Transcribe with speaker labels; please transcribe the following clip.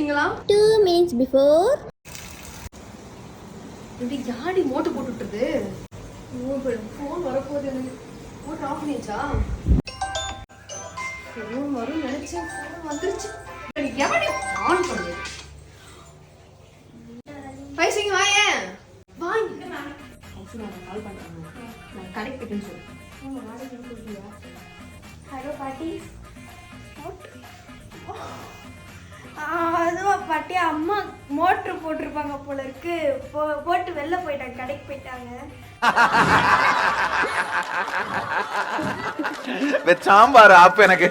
Speaker 1: வந்தீங்களா?
Speaker 2: 2 minutes before.
Speaker 1: இப்படி யாடி மோட்டு போட்டுட்டுது? Phone வரப்போகுது எனக்கு. மோட்டர் ஆஃப் பண்ணியாச்சா? ஃபோன் வரும் நினைச்சேன், ஃபோன் வந்துருச்சு. எவனே ஆன் பண்ணு? பைசங்க வாயேன். வாங்க. நான் கால் பண்றேன். நான் கடைக்கு போயிட்டேன்னு சொல்லு.
Speaker 2: ஹலோ பாட்டி. அதுவா பாட்டி, அம்மா மோட்ரு போட்டிருப்பாங்க போல இருக்கு. போட்டு வெளில போயிட்டாங்க, கடைக்கு போயிட்டாங்க.
Speaker 3: சாம்பார் ஆப்பு எனக்கு.